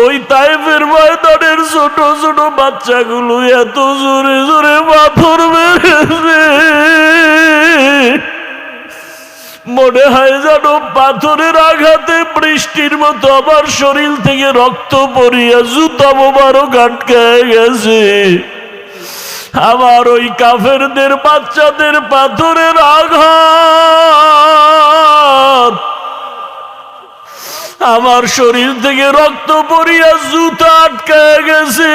ওই তাইফের ময়দানের ছোট ছোট বাচ্চাগুলো এত জোরে জোরে পাথর মেরেছে, মনে হয় যেন পাথরের আঘাতে বৃষ্টির মতো আমার শরীর থেকে রক্ত পড়িয়া জুতা মোবারক আটকায় গেছে। আমার ওই কাফেরদের বাচ্চাদের পাথরের আঘাত আমার শরীর থেকে রক্ত পড়িয়া জুতা আটকায় গেছে,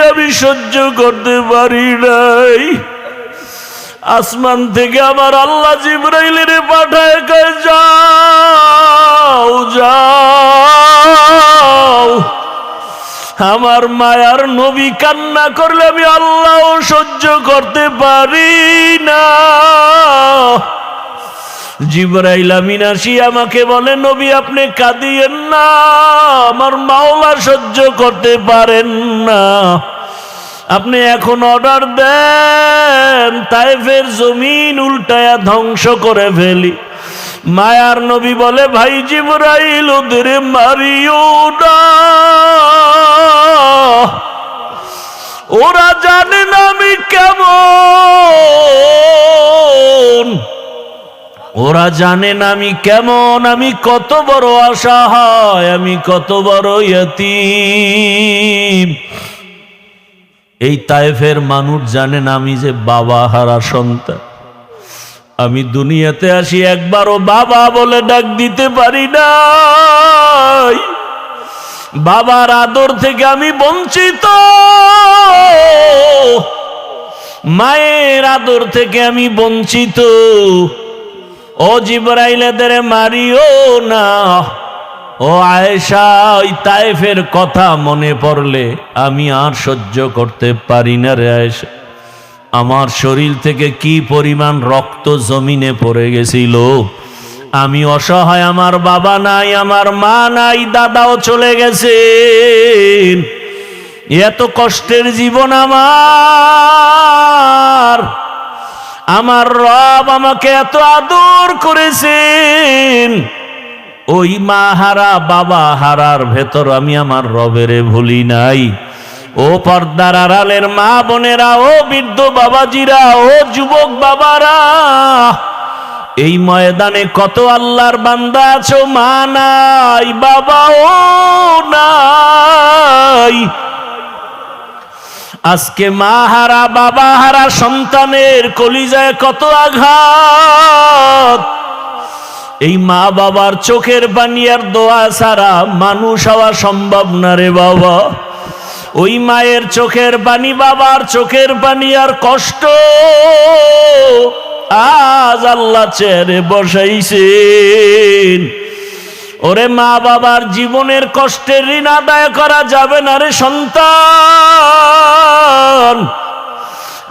আমি সহ্য করতে পারি নাই। আসমান থেকে আমার আল্লাহ জিবরাইলের পাঠায় কয়, যাও যাও, আমার মায়ার নবী কান্না করলে আমি আল্লাহ সহ্য করতে পারি না। জিবরাইল আমিন আসি আমাকে বলে, নবী আপনি কাঁদিয়েন না, আমার মাওলা সহ্য করতে পারেন না, আপনি এখন অর্ডার দেন তায়েফের জমিন উল্টায়া ধ্বংস করে ফেলি। মায়ার নবী বলে, ভাই জিবরাইল ওদের মারিও না, ওরা জানে না আমি কেমন, ওরা জানে না আমি কেমন, আমি কত বড় অসহায়, আমি কত বড় ইয়তীম। এই তায়েফের মানুষ জানে না আমি যে বাবা হারা সন্তান। আমি দুনিয়াতে আসি একবারও বাবা বলে ডাক দিতে পারি নাই, বাবার আদর থেকে আমি বঞ্চিত, মায়ের আদর থেকে আমি বঞ্চিত। ও জিবরাইল এদের মারিও না। ও আয়েশা, ওই তায়েফের কথা মনে পড়লে আমি আর সহ্য করতে পারি না রে আয়েশা। আমার শরীর থেকে কি পরিমাণ রক্ত জমিনে পড়ে গেছিল। আমি অসহায়, আমার বাবা নাই, আমার মা নাই, দাদাও চলে গেছে, এত কষ্টের জীবন আমার রব আমাকে এত আদর করেছেন। ওই মা হারা বাবা হারার ভেতর আমি আমার রবেরে ভুলি নাই। ও পর্দার আড়ালের মা বোনেরা, ও বৃদ্ধ বাবাজিরা, ও যুবক বাবারা, এই ময়দানে কত আল্লাহর বান্দা আছো, মা নাই, বাবাও নাই। আজকে মা হারা বাবা হারা সন্তানের কলিজায় কত আঘাত। এই মা বাবার চোখের পানি আর দোয়া ছাড়া মানুষ হওয়া সম্ভব না রে বাবা। ওই মায়ের চোখের পানি, বাবার চোখের পানি আর কষ্ট আজ আল্লাহ চেহারে বসাইছেন। ওরে মা বাবার জীবনের কষ্টের ঋণ আদায় করা যাবে না রে সন্তান।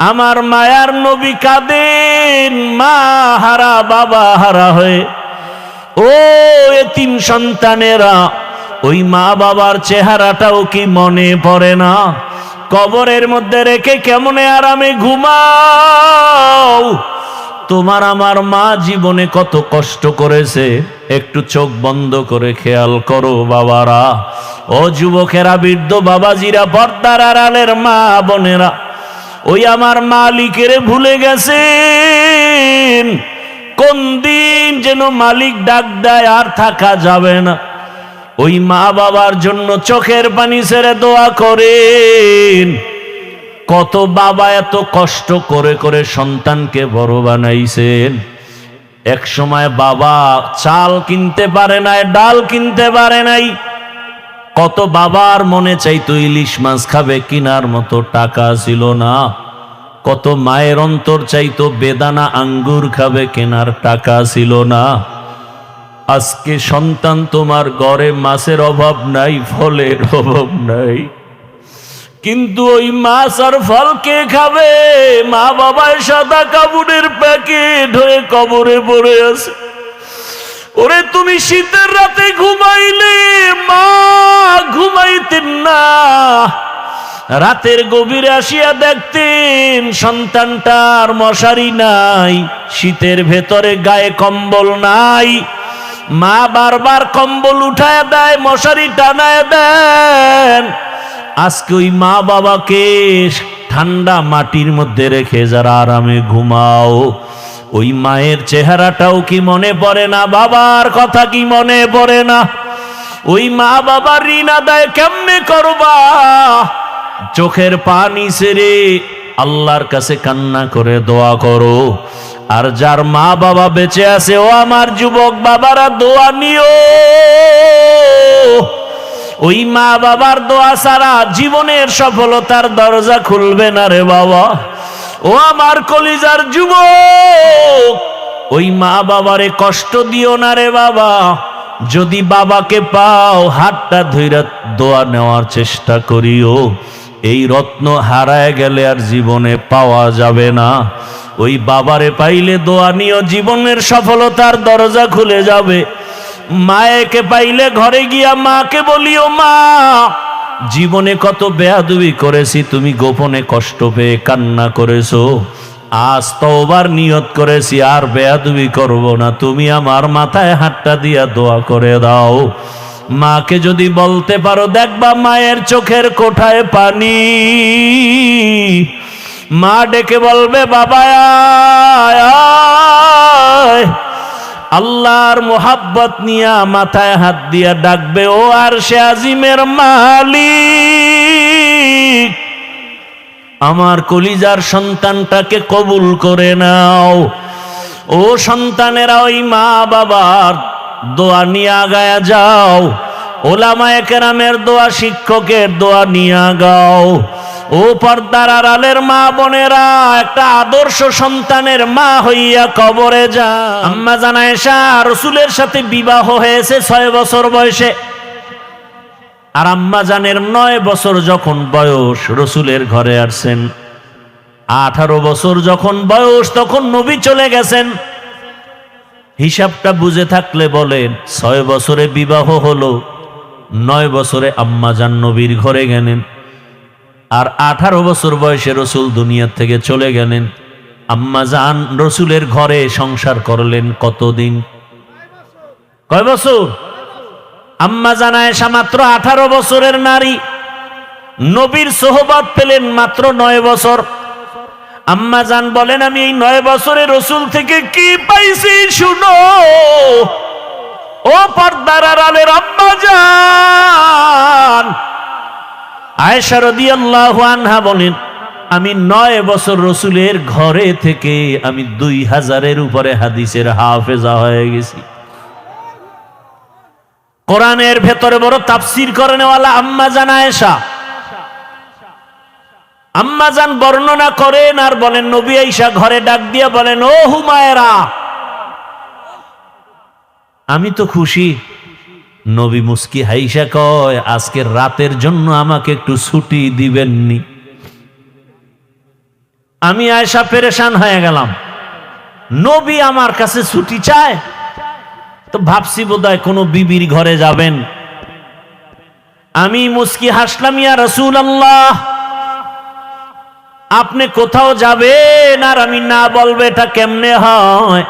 আমার মায়ার নবী কাঁদেন মা হারা বাবা হারা হয়ে। ও এতিম সন্তানেরা, ওই মা বাবার চেহারাটাও কি মনে পড়ে না? কবরের মধ্যে রেখে কেমনে আরামে ঘুমাও। তোমার আমার মা জীবনে কত কষ্ট করেছে, একটু চোখ বন্ধ করে খেয়াল করো বাবারা। ও যুবকেরা, বৃদ্ধ বাবাজিরা, পর্দার আড়ালের মা বোনেরা, ওই আমার মালিকেরে ভুলে গেছেন। কোন দিন যেন মালিক ডাক দেয় আর থাকা যাবে না। ওই মা বাবার জন্য চোখের পানি ছেড়ে দোয়া করেন। কত বাবা এত কষ্ট করে করে সন্তানকে বড় বানাইছেন। এক সময় বাবা চাল কিনতে পারে নাই, ডাল কিনতে পারে নাই। কত বাবার মনে চাইতো ইলিশ মাছ খাবে, কিনার মতো টাকা ছিল না। কত মায়ের অন্তর চাইতো বেদানা আঙ্গুর খাবে, কেনার টাকা ছিল না। আজকে সন্তান তোমার ঘরে মাছের অভাব নাই, ফলের অভাব নাই, কিন্তু ওই মাছ আর ফল কে খাবে? মা বাবায় সাদা কাপড়ের প্যাকেট হয়ে কবরে পড়ে আছে। ওরে তুমি শীতের রাতে ঘুমাইলে মা ঘুমাইতেন না, রাতের গভীরে আসিয়া দেখতেন সন্তানটার মশারি নাই, শীতের ভেতরে গায়ে কম্বল নাই, মা বারবার কম্বল উঠায় দেয়, মশারি টানায় দেন। আজকে ওই মা বাবাকে ঠান্ডা মাটির মধ্যে রেখে যারা আরামে ঘুমাও, ওই মায়ের চেহারাটাও কি মনে পড়ে না? বাবার কথা কি মনে পড়ে না? ওই মা বাবার ঋণ আদায় কেমনে করবা? চোখের পানি ছেড়ে আল্লাহর কাছে কান্না করে দোয়া করো। আর যার মা বাবা বেঁচে আছে, ও আমার যুবক বাবারা, দোয়া নিও। ওই মা বাবার দোয়া ছাড়া জীবনের সফলতার দরজা খুলবে না রে বাবা। ও আমার কলিজার যুবক, ওই মা বাবারে কষ্ট দিও না রে বাবা। যদি বাবাকে পাও, হাতটা ধইরা দোয়া নেওয়ার চেষ্টা করিও। এই রত্ন হারায় গেলে আর জীবনে পাওয়া যাবে না। ওই বাবারে পাইলে দোয়া নিও, জীবনের সফলতার দরজা খুলে যাবে। মায়েকে পাইলে ঘরে গিয়া মাকে বলিও, মা জীবনে কত বেয়াদবি করেছি, তুমি গোপনে কষ্ট পেয়ে কান্না করেছো। আজ তওবার নিয়ত করেছি, আর বেয়াদবি করব না, তুমি আমার মাথায় হাতটা দিয়া দোয়া করে দাও। মাকে যদি বলতে পারো, দেখবা মায়ের চোখের কোঠায় পানি। মা ডেকে বলবে, বাবা আয় আয়। আল্লাহর মোহাব্বত নিয়া মাথায় হাত দিয়া ডাকবে, ও আরশে আজিমের মালিক, আমার কলিজার সন্তানটাকে কবুল করে নাও। ও সন্তানেরা, ওই মা বাবার দোয়া নিয়ে আগায়া যাও। ওলামায়ে কেরামের দোয়া, শিক্ষকের দোয়া নিয়ে গাও। ও পর্দার আড়ালের মা বোনেরা, একটা আদর্শ সন্তানের মা হইয়া কবরে যা। আম্মা জান আয়েশা রাসূলের সাথে বিবাহ হয়েছে 6 বছর বয়সে। আর আম্মা জানের 9 বছর যখন বয়স, রাসূলের ঘরে আসছেন। 18 বছর যখন বয়স, তখন নবী চলে গেছেন। হিসাবটা বুঝে থাকলে বলেন, 6 বছরে বিবাহ হলো, 9 বছরে আম্মা জান নবীর ঘরে গেলেন। আর 18 বছর বয়সে রাসূল দুনিয়া থেকে চলে গেলেন। আম্মা জান রাসূলের ঘরে সংসার করলেন কতদিন? কয় বছর? আম্মা জান আয়েশা মাত্র 18 বছরের নারী, নবীর সোহবত পেলেন মাত্র 9 বছর। আম্মা জান বলেন, আমি এই 9 বছরে রাসূল থেকে কি পাইছি শুনো। ও পর্দার আড়ালের আম্মা জান আয়েশা রাদিয়াল্লাহু আনহা বলেন, আমি 9 বছর রাসূলের ঘরে থেকে আমি 2000-এর উপরে হাদিসের হাফেজা হয়ে গেছি। কোরআনের ভেতরে বড় তাফসীর করেনওয়ালা আম্মা জান আয়েশা। আম্মা জান বর্ণনা করেন আর বলেন, নবী আয়েশা ঘরে ডাক দিয়া বলেন, ও হুমায়রা, আমি তো খুশি। নবী মুস্কি হাইসা কয়, আজকের রাতের জন্য আমাকে একটু ছুটি দিবেননি? আমি আয়েশা পেরেশান হয়ে গেলাম, নবী আমার কাছে ছুটি চায়। তো ভাবছি বোধহয় কোনো বিবির ঘরে যাবেন। আমি মুস্কি হাসলাম, ইয়া রাসূলুল্লাহ, আপনি কোথাও যাবেন আর আমি না বলবো, এটা কেমনে হয়?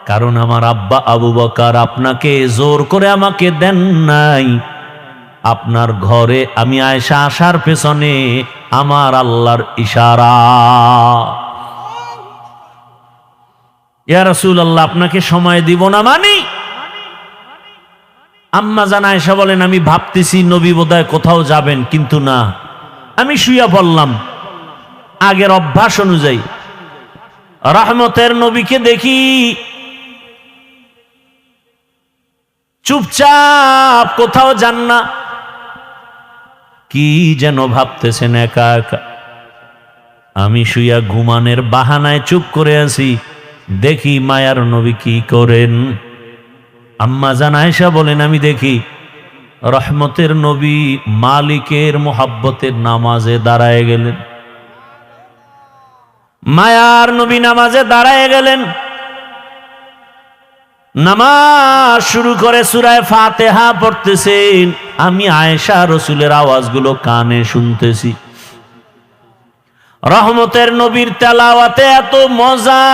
কারণ আমার আব্বা আবু বকর আপনাকে জোর করে আমাকে দেন নাই। আপনার ঘরে আমি আয়েশা আসার পেছনে আমার আল্লাহর ইশারা। ইয়া রাসূলুল্লাহ, আপনাকে সময় দিব না মানি? আম্মা জান আয়েশা বলেন, আমি ভাবতেছি নবী বোধহয় কোথাও যাবেন, কিন্তু না। আমি শুইয়া পড়লাম আগের অভ্যাস অনুযায়ী। রহমতের নবীকে দেখি চুপচাপ, কোথাও যান না। কি যেন ভাবতেছেন একা একা। আমি শুইয়া ঘুমানের বাহানায় চুপ করে আছি, দেখি মায়ার নবী কি করেন। আম্মা জান আয়েশা বলেন, আমি দেখি রহমতের নবী মালিকের মোহাব্বতের নামাজে দাঁড়ায় গেলেন। মায়ার নবী নামাজে দাঁড়ায় গেলেন, নামাজ শুরু করে সূরা ফাতিহা পড়তেছেন। আমি আয়েশা রাসূলের আওয়াজগুলো কানে শুনতেছি। রহমতের নবীর তেলাওয়াতে এত মজা,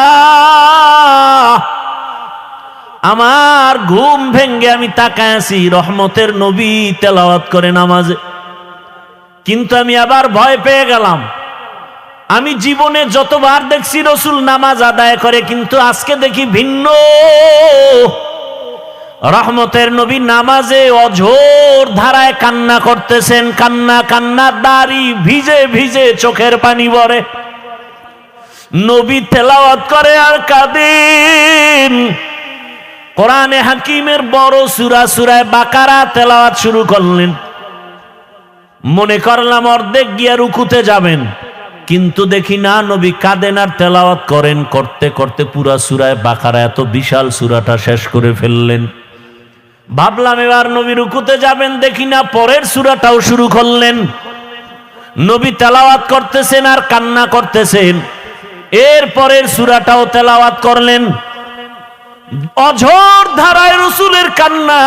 আমার ঘুম ভেঙ্গে আমি তাকায় আছি, রহমতের নবী তেলাওয়াত করে নামাজে। কিন্তু আমি আবার ভয় পেয়ে গেলাম। আমি জীবনে যতবার দেখছি রসুল নামাজ আদায় করে, কিন্তু আজকে দেখি ভিন্ন। রহমতের নবী নামাজে অঝোর ধারায় কান্না করতেছেন, কান্না কান্না, দাড়ি ভিজে ভিজে চোখের পানি পড়ে। নবী তেলাওয়াত করে আর কাঁদেন। কোরআনে হাকিমের বড় সূরা সূরা বাকারা তেলাওয়াত শুরু করলেন। মনে করলাম অর্ধেক গিয়া রুকুতে যাবেন, কিন্তু দেখি না, নবী কাঁদেন আর তেলাওয়াত করেন। করতে করতে পুরা সূরা বাকারা, এত বিশাল সূরাটা শেষ করে ফেললেন। ভাবলাম এবার নবী রুকুতে যাবেন, দেখি না, পরের সূরাটাও শুরু করলেন। নবী তেলাওয়াত করতেছেন আর কান্না করতেছেন। এর পরের সূরাটাও তেলাওয়াত করলেন। অঝোর ধারায় রাসূলের কান্না।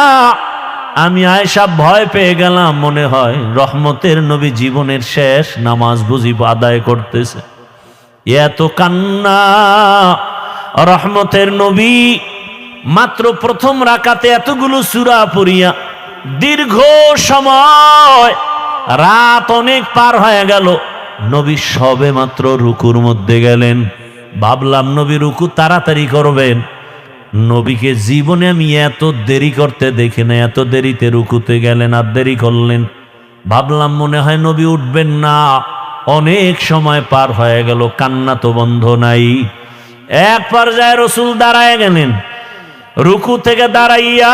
আমি আয়েশা ভয় পেয়ে গেলাম, মনে হয় রহমতের নবী জীবনের শেষ নামাজ বুঝি আদায় করতেছে। এত কান্না। রহমতের নবী মাত্র প্রথম রাকাতে এতগুলো সূরা পড়িয়া দীর্ঘ সময়, রাত অনেক পার হয়ে গেল, নবী সবে মাত্র রুকুর মধ্যে গেলেন। ভাবলাম নবী রুকু তাড়াতাড়ি করবেন। নবীকে জীবনে আমি এত দেরি করতে দেখি না, এত দেরিতে রুকুতে গেলেন আর দেরি করলেন। ভাবলাম মনে হয় নবী উঠবেন না। অনেক সময় পার হয়ে গেল, কান্না তো বন্ধ নাই। এক পর্যায়ে রাসূল দাঁড়ায় গেলেন। রুকু থেকে দাঁড়াইয়া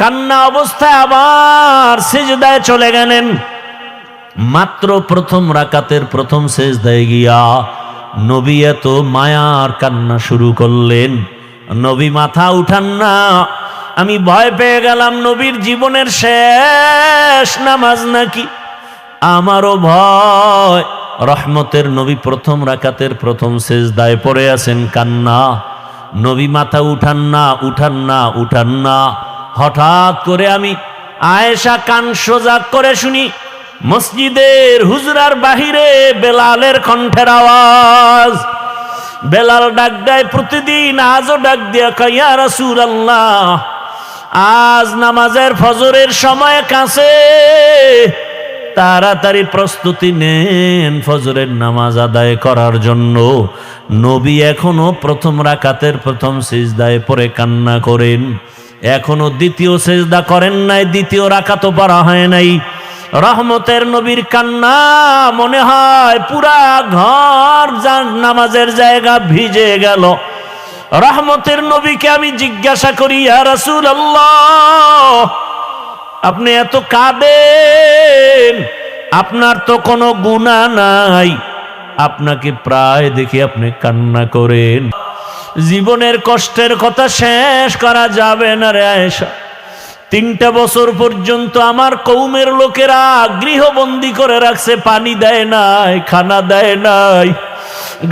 কান্না অবস্থায় আবার সিজদায় চলে গেলেন। মাত্র প্রথম রাকাতের প্রথম সিজদায় গিয়া নবী এত মায়ার কান্না শুরু করলেন। নবী মাথা উঠান না। আমি ভয় পেয়ে গেলাম, নবীর জীবনের শেষ নামাজ নাকি। আমারও ভয়। রহমতের নবী প্রথম রাকাতের প্রথম সিজদায় পড়ে আছেন, কান্না। নবী মাথা উঠান না, উঠান না, উঠান না। হঠাৎ করে আমি আয়েশা কান সোজা করে শুনি মসজিদের হুজরার বাহিরে বেলালের কণ্ঠের আওয়াজ। বেলাল ডাক দেয় প্রতিদিন, আজও ডাক দিয়া কয়, ইয়া রাসূলুল্লাহ, আজ নামাজের ফজরের সময় কাছে, তাড়াতাড়ি প্রস্তুতি নেন ফজরের নামাজ আদায় করার জন্য। নবী এখনো প্রথম রাকাতের প্রথম সিজদায় পড়ে কান্না করেন। এখনো দ্বিতীয় সিজদা করেন নাই, দ্বিতীয় রাকাতও পড়া হয় নাই। রহমতের নবীর কান্না, মনে হয় পুরা ঘর নামাজের জায়গা ভিজে গেল। রহমতের নবীকে আমি জিজ্ঞাসা করি, ইয়া রাসূলুল্লাহ, আপনি এত কাঁদেন, আপনার তো কোনো গুনাহ নাই, আপনাকে প্রায় দেখি আপনি কান্না করেন। জীবনের কষ্টের কথা শেষ করা যাবে না রে আয়েশা। 3টা বছর পর্যন্ত আমার কওমের লোকেরা গৃহবন্দী করে রাখছে, পানি দেয় নাই, খানা দেয় নাই,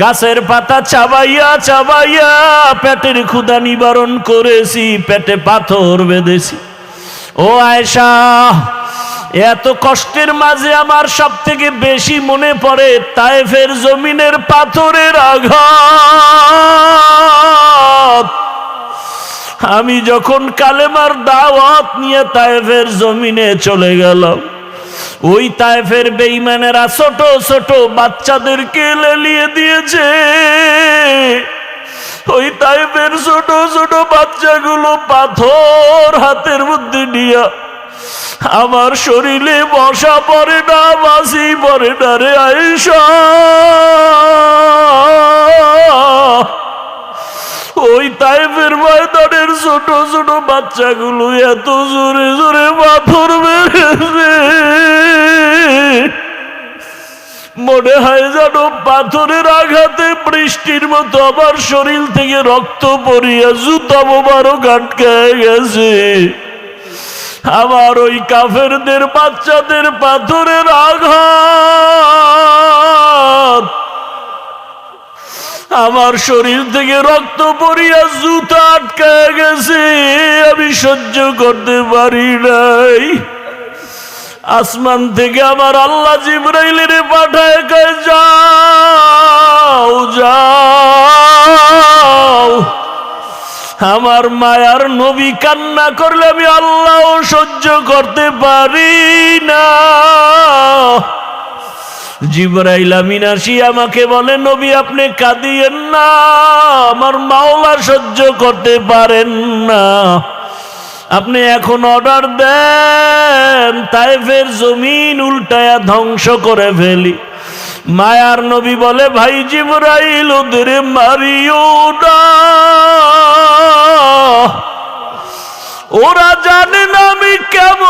গাছের পাতা চাবাইয়া চাবাইয়া পেটের ক্ষুধা নিবারণ করেছি, পেটে পাথর বেঁধেছি। ও আয়েশা, এত কষ্টের মাঝে আমার সব থেকে বেশি মনে পড়ে তায়েফের জমিনের পাথরের আঘাত। আমি যখন কালেমার দাওয়াত নিয়ে তায়েফের জমিনে চলে গেলাম, ওই তায়েফের বেঈমানেরা ছোট ছোট বাচ্চাদেরকে লেলিয়ে দিয়েছে। ওই তায়েফের ছোট ছোট বাচ্চাগুলো পাথর হাতের মধ্যে নিয়ে আমার শরীরে বসা পড়ে না, বাসি পড়ে না রে আয়েশা। ওই তায়েফের ময়দানের ছোট ছোট বাচ্চাগুলো এত জোরে জোরে পাথর মেরেছে, মনে হয় যেন পাথরের আঘাতে বৃষ্টির মতো আমার শরীর থেকে রক্ত পড়িয়া জুতা মোবারক আটকে গেছে। আমার ওই কাফেরদের বাচ্চাদের পাথরের আঘাত আমার শরীর থেকে রক্ত পড়িয়া জুতা আটকে গেছে, আমি সহ্য করতে পারি নাই। আসমান থেকে আমার আল্লাহ জিবরাইলের পাঠায় কয়, যাও যাও, আমার মায়ার নবী কান্না করলে আমি আল্লাহ সহ্য করতে পারি না। জিবরাইল আমিন আসি আমাকে বলে, নবী আপনি কাঁদিয়েন না, আমার মাওলা সহ্য করতে পারেন না, আপনি এখন অর্ডার দেন তায়েফের জমিন উল্টায়া ধ্বংস করে ফেলি। মায়ার নবী বলে, ভাই জিবরাইল ওদের মারিও না, ওরা জানে না আমি কেমন,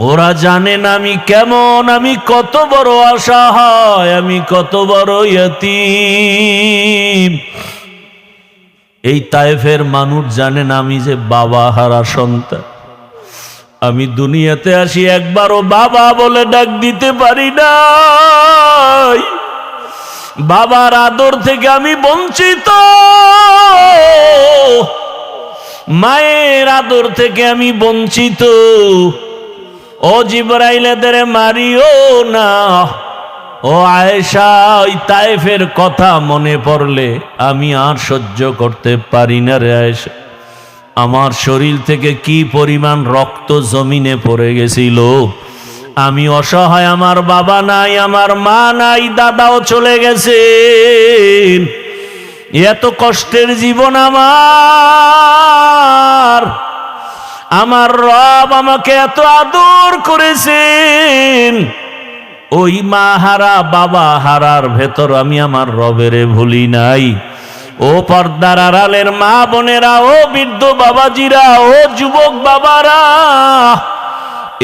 ওরা জানে না আমি কেমন, আমি কত বড় অসহায়, আমি কত বড় ইয়তীম। এই তায়েফের মানুষ জানে না আমি যে বাবা হারা সন্তান। আমি দুনিয়াতে আসি একবারও বাবা বলে ডাক দিতে পারি নাই, বাবার আদর থেকে আমি বঞ্চিত, মায়ের আদর থেকে আমি বঞ্চিত। ও জিবরাইল এদের মারিও না। ও আয়েশা, ওই তায়েফের কথা মনে পড়লে আমি আর সহ্য করতে পারি না রে আয়েশা। আমার শরীর থেকে কি পরিমাণ রক্ত জমিনে পড়ে গেছিল। আমি অসহায়, আমার বাবা নাই, আমার মা নাই, দাদাও চলে গেছেন। এত কষ্টের জীবন আমার রব আমাকে এত আদর করেছেন। ওই মা হারা বাবা হারার ভেতর আমি আমার রবেরে ভুলি নাই। ও পর্দার আড়ালের মা বোনেরা, ও বৃদ্ধ বাবাজিরা, ও যুবক বাবারা,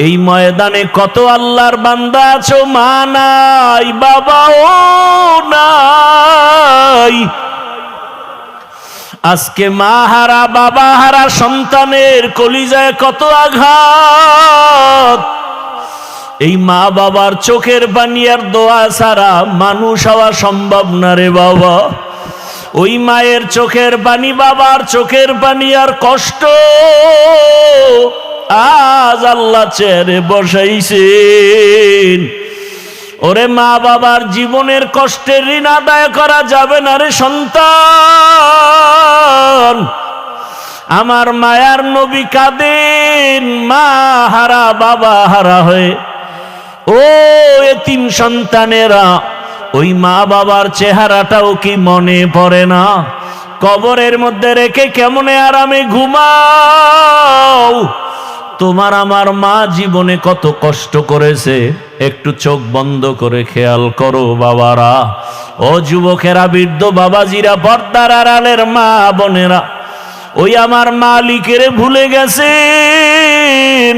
এই ময়দানে কত আল্লাহর বান্দা আছো, মা নাই, বাবাও নাই। আজকে মা হারা বাবা হারা সন্তানের কলিজায় কত আঘাত। এই মা বাবার চোখের পানি আর দোয়া ছাড়া মানুষ হওয়া সম্ভব না রে বাবা। ওই মায়ের চোখের পানি, বাবার চোখের পানি আর কষ্ট আজ আল্লাহ চেয়ারে বসাইছেন। ওরে মা বাবার জীবনের কষ্টের ঋণ আদায় করা যাবে না রে সন্তান। আমার মায়ার নবী কাঁদেন মা হারা বাবা হারা হয়ে। ও এতিম সন্তানেরা, ওই মা বাবার চেহারাটাও কি মনে পড়ে না? কবরের মধ্যে রেখে কেমনে আরামে ঘুমাও। তোমার আমার মা জীবনে কত কষ্ট করেছে, একটু চোখ বন্ধ করে খেয়াল করো বাবারা। ও যুবকেরা, বৃদ্ধ বাবাজিরা, পর্দার আড়ালের মা বোনেরা, ওই আমার মালিকের ভুলে গেছেন।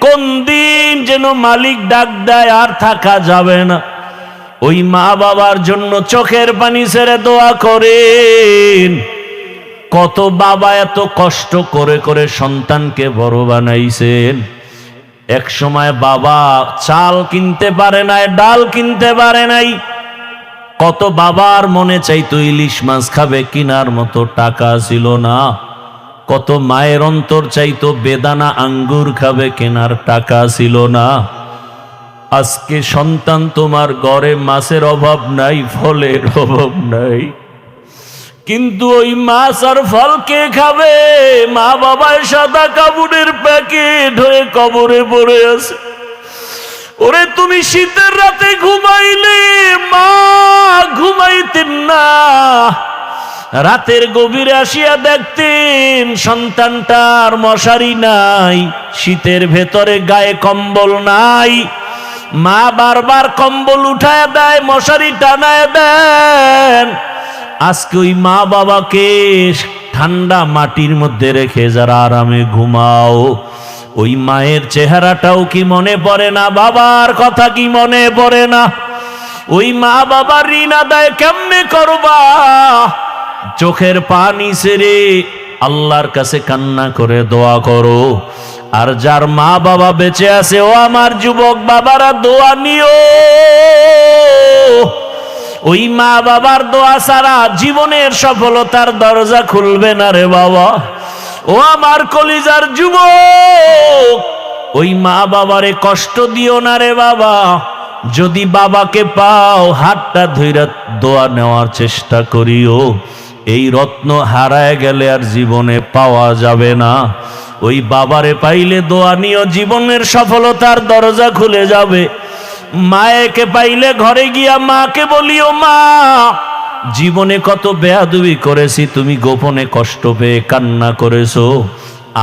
কোন দিন যেন মালিক ডাক দেয় আর থাকা যাবে না। ওই মা বাবার জন্য চোখের পানি ছেড়ে দোয়া করেন। কত বাবা এত কষ্ট করে করে সন্তানকে বড় বানাইছেন। এক সময় বাবা চাল কিনতে পারে নাই, ডাল কিনতে পারে নাই। কত বাবার মনে চাইতো ইলিশ মাছ খাবে, কিনার মতো টাকা ছিল না। কত মায়ের অন্তর চাইতো বেদানা আঙ্গুর খাবে, কেনার টাকা ছিল না। আজকে সন্তান তোমার ঘরে মাছের অভাব নাই, ফলের অভাব নাই, কিন্তু ওই মাছ আর ফল কে খাবে? মা বাবায় সাদা কাপড়ের প্যাকেট হয়ে কবরে পড়ে আছে। ওরে তুমি শীতের রাতে ঘুমাইলে মা ঘুমাইতেন না, রাতের গভীরে আসিয়া দেখতেন সন্তানটার মশারি নাই, শীতের ভেতরে গায়ে কম্বল নাই। মা বারবার কম্বল উঠায় দেয়, মশারি টানায় দেন। আজকে ওই মা বাবাকে ঠান্ডা মাটির মধ্যে রেখে যারা আরামে ঘুমাও, ওই মায়ের চেহারাটাও কি মনে পড়ে না? বাবার কথা কি মনে পড়ে না? ওই মা বাবার ঋণ আদায় কেমনে করবা? চোখের পানি ছেড়ে আল্লাহর কাছে কান্না করে দোয়া করো। আর যার মা বাবা বেঁচে আছে, ও আমার যুবক বাবারা, দোয়া নিও। ওই মা বাবার দোয়া ছাড়া জীবনের সফলতার দরজা খুলবে না রে বাবা। ও আমার কলিজার যুবক, ওই মা বাবারে কষ্ট দিও না রে বাবা। যদি বাবাকে পাও হাতটা ধইরা দোয়া নেওয়ার চেষ্টা করিও। এই রত্ন হারায় গেলে আর জীবনে পাওয়া যাবে না। ওই বাবারে পাইলে দোয়া নিও, জীবনের সফলতার দরজা খুলে যাবে। মায়েকে পাইলে ঘরে গিয়া মাকে বলিও, মা জীবনে কত বেয়াদবি করেছি, তুমি গোপনে কষ্ট পেয়ে কান্না করেছো,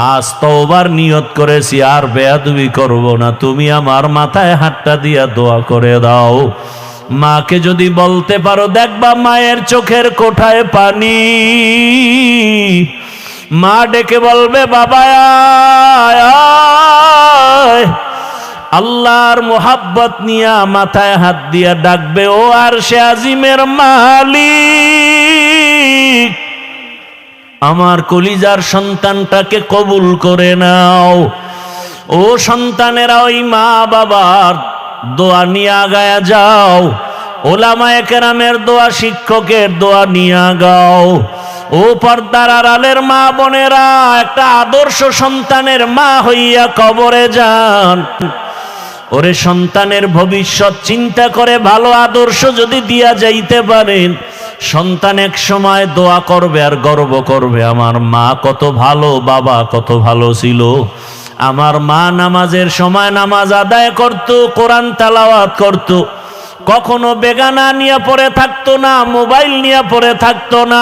আজ তওবার নিয়ত করেছি আর বেয়াদবি করব না, তুমি আমার মাথায় হাতটা দিয়া দোয়া করে দাও। মাকে যদি বলতে পারো, দেখবা মায়ের চোখের কোঠায় পানি। মা ডেকে বলবে, বাবা আয় আয়। আল্লাহর মোহাব্বত নিয়া মাথায় হাত দিয়া ডাকবে, ও আরশে আজিমের মালিক, আমার কলিজার সন্তানটাকে কবুল করে নাও। ও সন্তানেরা, ওই মা বাবার দোয়া নিয়ে আগায়া যাও। ওলামায়ে কেরামের দোয়া, শিক্ষকের দোয়া নিয়ে গাও। ও পর্দার আড়ালের মা বোনেরা, একটা আদর্শ সন্তানের মা হইয়া কবরে যান। ওরে সন্তানের ভবিষ্যৎ চিন্তা করে ভালো আদর্শ যদি দিয়া যাইতে পারেন, সন্তান এক সময় দোয়া করবে আর গর্ব করবে, আমার মা কত ভালো, বাবা কত ভালো ছিল। আমার মা নামাজের সময় নামাজ আদায় করত, কোরআন তেলাওয়াত করত, কখনো বেগানা নিয়ে পড়ে থাকতো না, মোবাইল নিয়ে পড়ে থাকতো না।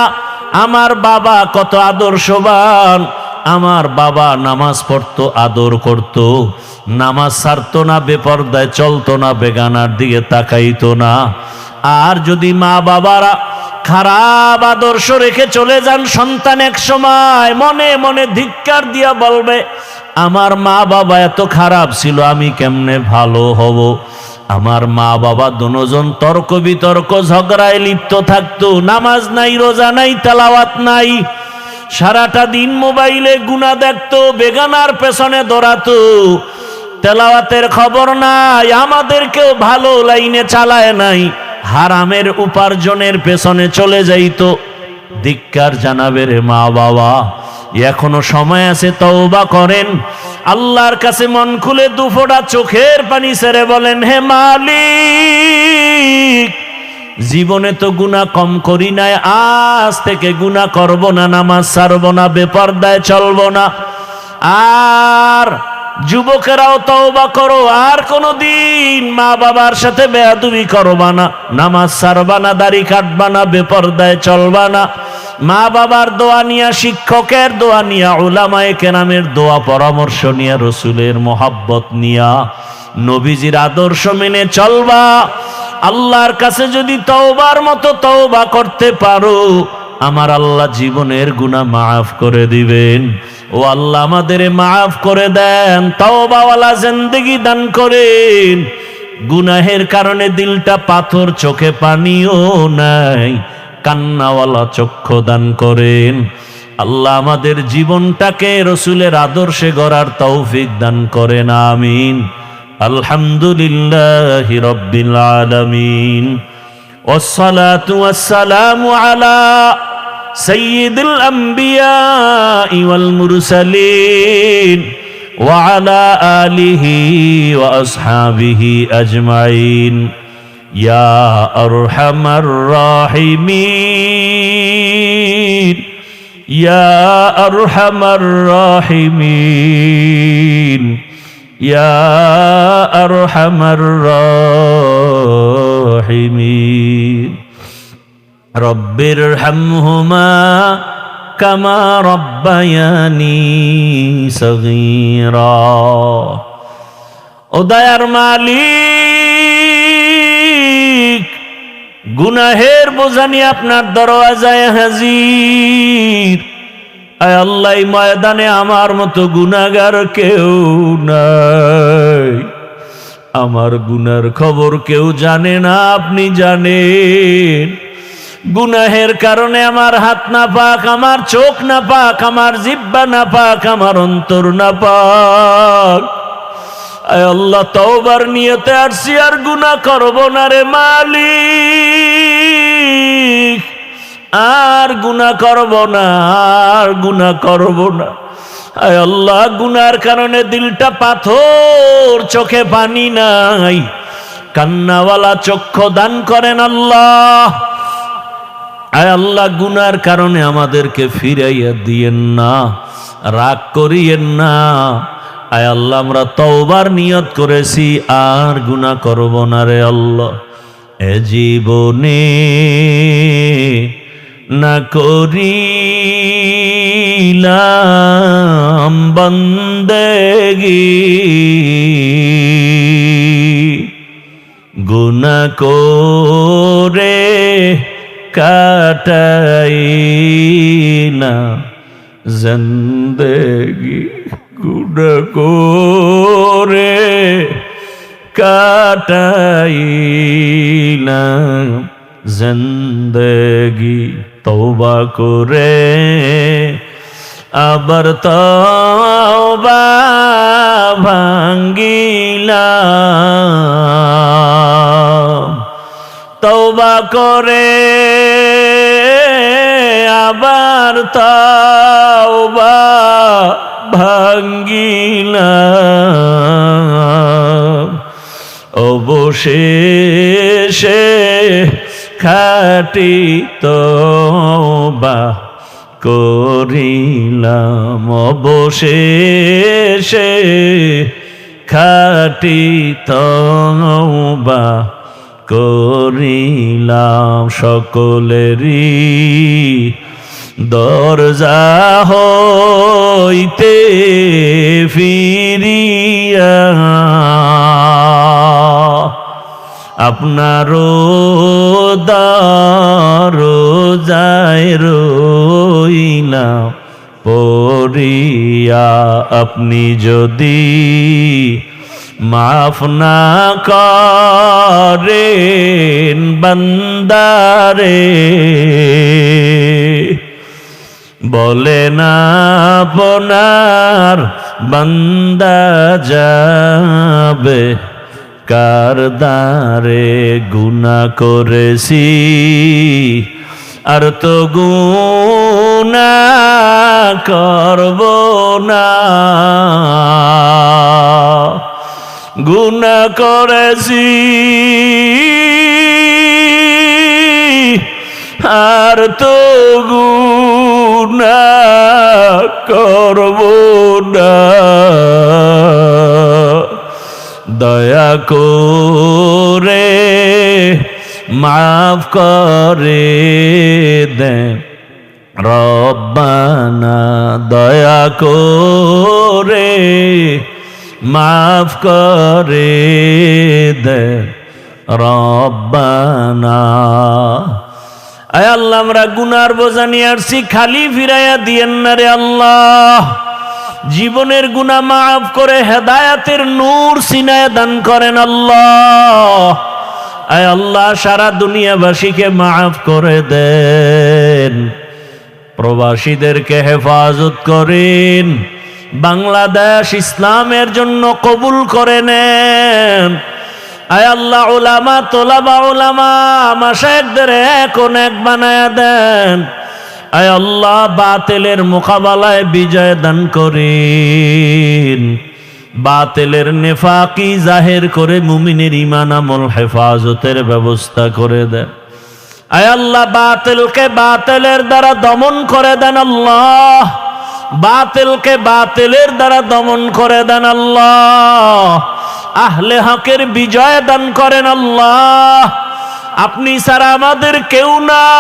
আমার বাবা কত আদর্শবান, আমার বাবা নামাজ পড়তো, আদর করত, নামাজ ছাড়তো না, বেপরদায় চলতো না, বেগানার দিকে তাকাইতো না। আর যদি মা বাবারা খারাপ আদর্শ রেখে চলে যান, সন্তান এক সময় মনে মনে ধিক্কার দিয়া বলবে, আমার মা বাবা এত খারাপ ছিল, আমি কেমনে ভালো হব। আমার মা বাবা দুজন তর্ক বিতর্ক ঝগড়ায় লিপ্ত থাকতো, নামাজ নাই, রোজা নাই, তেলাওয়াত নাই, সারাটা দিন মোবাইলে গুনাহ দেখতো, বেগানার পেছনে দৌড়াতো, তেলাওয়াতের খবর নাই, আমাদেরকেও ভালো লাইনে চালায় নাই, হারামের উপার্জনের পেছনে চলে যাইতো। ধিক্কার জানাবে রে মা বাবা, এখনো সময় আছে, তওবা করেন, আল্লাহর কাছে মন খুলে দুফোঁটা চোখের পানি ছেড়ে বলেন, হে মালিক, জীবনে তো গুনাহ কম করি নাই, আজ থেকে গুনাহ করব না, নামাজ ছাড়ব না, বেপরদায় চলব না। আর যুবকেরাও তওবা করো, আর কোনদিন মা বাবার সাথে বেয়াদবি করবা না, নামাজ ছাড়বা না, দাড়ি কাটবা না, বেপরদায় চলবা না। মা বাবার দোয়া নিয়া, শিক্ষকের দোয়া নিয়া, উলামায়ে কেরামের দোয়া পরামর্শ নিয়া, রসুলের মোহাব্বত নিয়া, নবীজির আদর্শ মেনে চলবা। আল্লাহর কাছে যদি তওবার মতো তওবা করতে পারো, আমার আল্লাহ জীবনের গুনাহ মাফ করে দিবেন। ও আল্লাহ আমাদের মাফ করে দেন, তওবাওয়ালা জিন্দেগি দান করেন। গুনাহের কারণে দিলটা পাথর, চোখে পানিও নাই, কান্নাওয়ালা চক্ষু দান করেন। আল্লাহ আমাদের জীবনটাকে রসুলের আদর্শে গড়ার তৌফিক দান করেন, আমিন। আলহামদুলিল্লাহি রাব্বিল আলামিন, ওয়াসসালাতু ওয়াসসালামু আলা সাইয়্যিদিল আমবিয়াই ওয়াল মুরসালিন ওয়া আলা আলিহি ওয়া আসহাবিহি আজমাইন। ইয়া আরহামার রাহিমিন, ইয়া আরহামার রাহিমিন, ইয়া আরহামার রাহিমিন। রব্বির হামহুমা কামা রব্বায়ানি সগীরা। ও দয়ার মালিক, গুনাহের বোঝা নিয়ে আপনার দরওয়াজায় হাজির। আয় আল্লাহ, এই ময়দানে আমার মতো গুনাহগার কেউ নাই, আমার গুনার খবর কেউ জানে না, আপনি জানেন। গুনাহের কারণে আমার হাত না পাক, আমার চোখ না পাক, আমার জিহ্বা না পাক, আমার অন্তর না পাক। আয় আল্লাহ, তওবার নিয়তে আসছি, আর গুনাহ করব না রে মালিক, আর গুনাহ করব না, আর গুনাহ করব না। আয় আল্লাহ, গুনার কারণে দিলটা পাথর, চোখে পানি নাই, কান্নাওয়ালা চক্ষু দান করেন আল্লাহ। আয় আল্লাহ, গুনার কারণে আমাদেরকে ফিরাইয়া দিয়েন না, রাগ করিয়েন না। আয় আল্লাহ, আমরা তওবার নিয়ত করেছি, আর গুনাহ করব না রে আল্লাহ। এ জীবনে না করিলাম বন্দেগি, গুনাহ করে কাটাই না জিন্দেগি, গুনাহ করে কাটাই না জিন্দেগি। তওবা করে আবার তওবা ভাঙ্গিলাম, তওবা করে আবার তওবা ভাঙ্গিলাম, অবশেষে খাঁটি তওবা করিলাম, অবশেষে খাঁটি তওবা করিলাম। সকলেরই দরজা হইতে ফিরিয়া আপনারও দরজায় রইলাম পড়িয়া। আপনি যদি মাফ না করেন বান্দারে, বলে না আপনার বান্দা যাবে কার দ্বারে। গুনাহ করেছি আর তো গুনাহ করব না, গুনাহ করেছি আর তো গুনাহ করব না। দয়া করে মাফ করে দেন রব্বানা, দয়া করে মাফ করে দেন রব্বানা। আয় আল্লাহ, আমরা গুনার বোঝা নিয়ে আসছি, খালি ফিরাইয়া দিয়েন না রে আল্লাহ। জীবনের গুনাহ মাফ করে হেদায়েতের নূর সিনায় দান করেন আল্লাহ। আয় আল্লাহ, সারা দুনিয়াবাসীকে মাফ করে দেন, প্রবাসীদেরকে হেফাজত করেন, বাংলাদেশ ইসলামের জন্য কবুল করে নেন। আয় আল্লাহ, উলামা তোলাবা উলামা মাশায়েখদের এখন এক বানায়া দেন। আয় আল্লাহ, বাতিলের মোকাবেলায় বিজয় দান করেন, বাতিলের নেফাকি জাহের করে মুমিনের ঈমান আমল হেফাজতের ব্যবস্থা করে দেন। আয় আল্লাহ, বাতিলকে বাতিলের দ্বারা দমন করে দেন আল্লাহ, বাতিলকে বাতিলের দ্বারা দমন করে দেন আল্লাহ। আহলে হকের বিজয় দান করেন আল্লাহ। আপনি ছাড়া আমাদের কেউ নাই।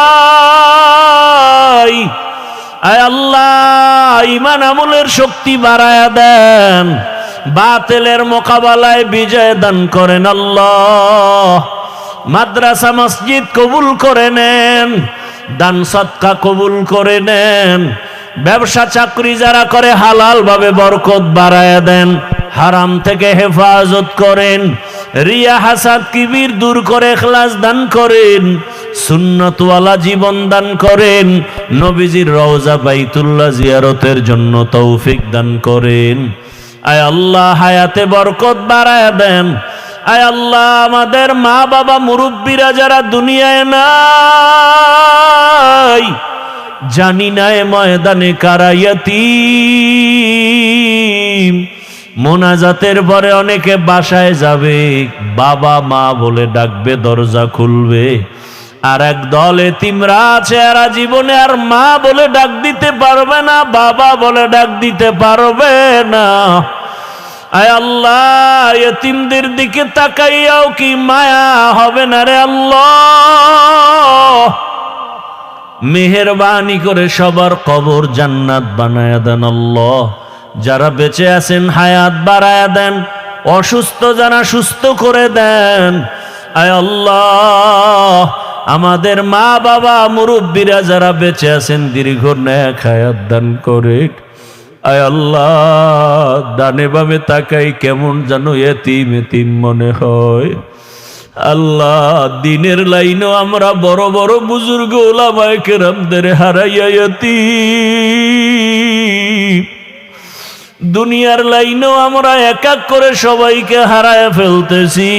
আয় আল্লাহ, ঈমান আমলের শক্তি বাড়ায়া দেন, বাতিলের মোকাবেলায় বিজয় দান করেন আল্লাহ। মাদ্রাসা মসজিদ কবুল করে নেন, দান সদকা কবুল করে নেন, ব্যবসা চাকরি যারা করে হালাল ভাবে বরকত বাড়ায়া দেন, হারাম থেকে হেফাজত করেন, রিয়া হাসাদ কিবির দূর করে ইখলাস দান করেন, সুন্নতওয়ালা জীবন দান করেন, নবীজির রওজা বাইতুল্লাহ জিয়ারতের জন্য তৌফিক দান করেন। আয় আল্লাহ, হায়াতে বরকত বাড়ায়া দেন। আয় আল্লাহ, আমাদের মা বাবা মুরব্বীরা যারা দুনিয়ায় নাই, জানি না এ ময়দানে কারা ইয়াতীম, মোনাজাতের পরে অনেকে বাসায় যাবে, বাবা মা বলে ডাকবে, দরজা খুলবে। আর এক দল এতিমরা আছে, এরা জীবনে আর মা বলে ডাক দিতে পারবে না, বাবা বলে ডাক দিতে পারবে না। আয় আল্লাহ, এতিমদের দিকে তাকাইয়াও কি মায়া হবে না রে আল্লাহ? মেহেরবানি করে সবার কবর জান্নাত বানায়া দেন আল্লাহ। যারা বেঁচে আছেন হায়াত বাড়ায়া দেন, অসুস্থ যারা সুস্থ করে দেন। আয় আল্লাহ, আমাদের মা বাবা মুরব্বীরা যারা বেঁচে আছেন দীর্ঘ নেক হায়াত দান করে। আয় আল্লাহ, ডানে বামে তাকাই কেমন যেন এতিম এতিম মনে হয়। আল্লাহ, দিনের লাইনও আমরা বড় বড় বুজুর্গ ওলামায়ে কেরামদের হারাইয়া এতিম, দুনিয়ার লাইনও আমরা এক এক করে সবাইকে হারায় ফেলতেছি।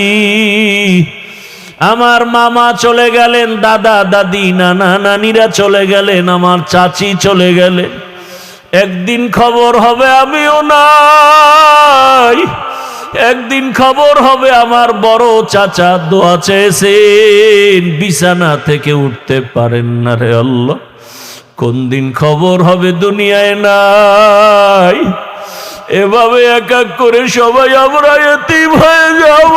আমার মামা চলে গেলেন, দাদা দাদি নানা নানিরা চলে গেলেন, আমার চাচি চলে গেলেন। একদিন খবর হবে আমিও নাই, একদিন খবর হবে আমার বড় চাচা দোয়া চেয়েছেন, বিছানা থেকে উঠতে পারেন না রে আল্লাহ। কোন দিন খবর হবে দুনিয়ায় নাই। এভাবে এক এক করে সবাই আমরা এতিম হয়ে যাব।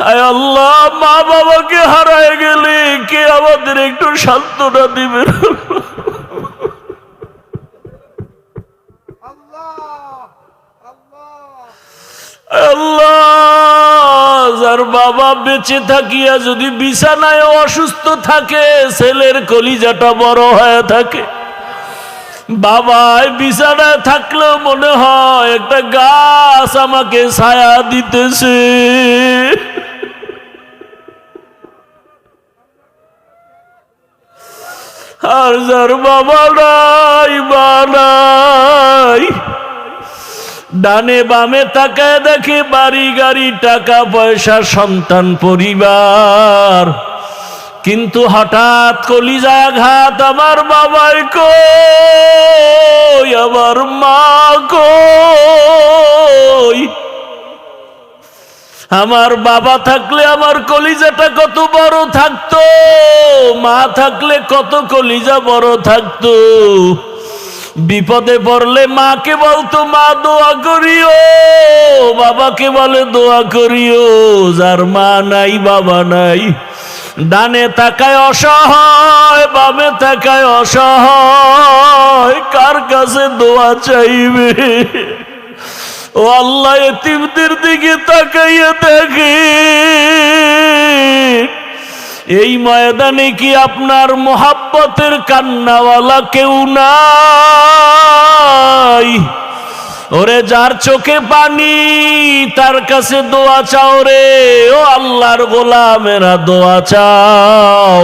আয় আল্লাহ, মা বাবাকে হারায় গেলে কে আমাদের একটু সান্ত্বনা দিবে? আল্লাহ, যার বাবা বেঁচে থাকিয়া যদি বিছানায় অসুস্থ থাকে, ছেলের কলিজাটা বড় হয়ে থাকে। বাবাই বিছানায় থাকলেও মনে হয় একটা গাছ আমাকে ছায়া দিতেছে। আর যার বাবা নাই, মা নাই, ডানে বামে তাকায় দেখে বাড়ি গাড়ি টাকা পয়সা সন্তান পরিবার, কিন্তু হঠাৎ কলিজায় আঘাত, আমার বাবাই কই, আমার মা কই? আমার বাবা থাকলে আমার কলিজাটা কত বড় থাকতো, মা থাকলে কত কলিজা বড় থাকতো। বিপদে পড়লে মাকে বলতো মা দোয়া করিও, বাবাকে বলে দোয়া করিও। যার মা নাই বাবা নাই, ডানে তাকায় অসহায়, বামে তাকায় অসহায়, কার কাছে দোয়া চাইবে? ও আল্লাহ, এতিমদের দিকে তাকাইয়া দেখে, এই ময়দানে কি আপনার মোহাব্বতের কান্নাওয়ালা কেউ নাই? ওরে যার চোখে পানি, তার কাছে দোয়া চাও রে। ও আল্লাহর গোলামেরা দোয়া চাও,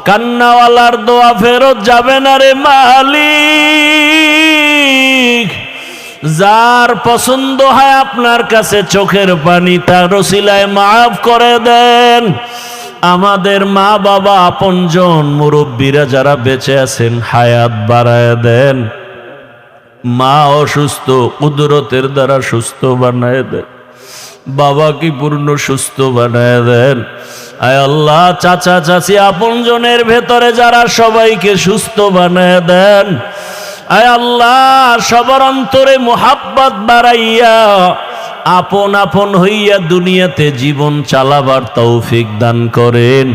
কান্নাওয়ালার দোয়া ফেরত যাবে না রে মালিক। যার পছন্দ হয় আপনার কাছে চোখের পানি, তার ওসিলায় মাফ করে দেন। আমাদের মা বাবা আপনজন মুরব্বীরা যারা বেঁচে আছেন হায়াত বাড়ায় দেন। মা অসুস্থ, কুদরতের দ্বারা সুস্থ বানায় দেন। বাবাকে পূর্ণ সুস্থ বানায় দেন। আয় আল্লাহ, চাচা চাচি আপনজনের ভেতরে যারা, সবাইকে সুস্থ বানায় দেন। আয় আল্লাহ, সবার অন্তরে মোহাব্বত বাড়াইয়া আপন আপন হইয়া দুনিয়াতে জীবন চালাবার তৌফিক দান করেন।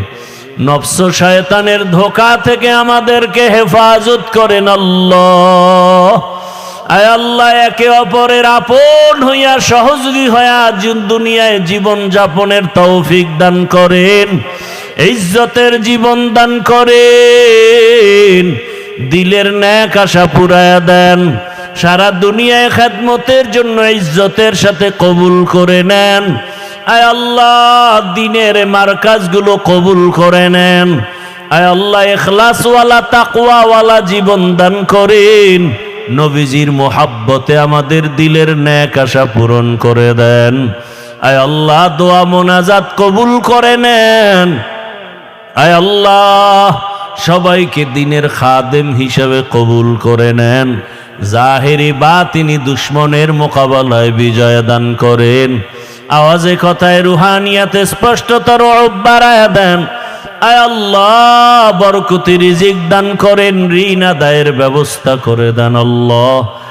নফস শয়তানের ধোঁকা থেকে আমাদেরকে হেফাজত করেন আল্লাহ। আয় আল্লাহ, একে অপরের আপন হইয়া সহযোগী হইয়া দুনিয়ায় জীবন যাপনের তৌফিক দান করেন, ইজ্জতের জীবন দান করেন, দিলের ন্যাক আশা পুরায়া দেন। সারা দুনিয়ায় খেদমতের জন্য ইজ্জতের সাথে কবুল করে নেন। আয় আল্লাহ, দিনের মারকাজগুলো কবুল করে নেন। আয় আল্লাহ, ইখলাসওয়ালা তাকওয়াওয়ালা জীবন দান করেন। নবীজির মোহাব্বতে আমাদের দিলের ন্যাক আশা পূরণ করে দেন। আয় আল্লাহ, দোয়া মোনাজাত কবুল করে নেন। আয় আল্লাহ, সবাইকে দিনের খাদেম হিসেবে কবুল করে নেন। জাহেরি বাতিনি দুশ্মনের মোকাবেলায় বিজয় দান করেন। আওয়াজে কথায় রুহানিয়াতে স্পষ্টতর বাড়ায়া দেন। আয় আল্লাহ, বরকতি রিজিক দান করেন, ঋণ আদায়ের ব্যবস্থা করে দেন আল্লাহ।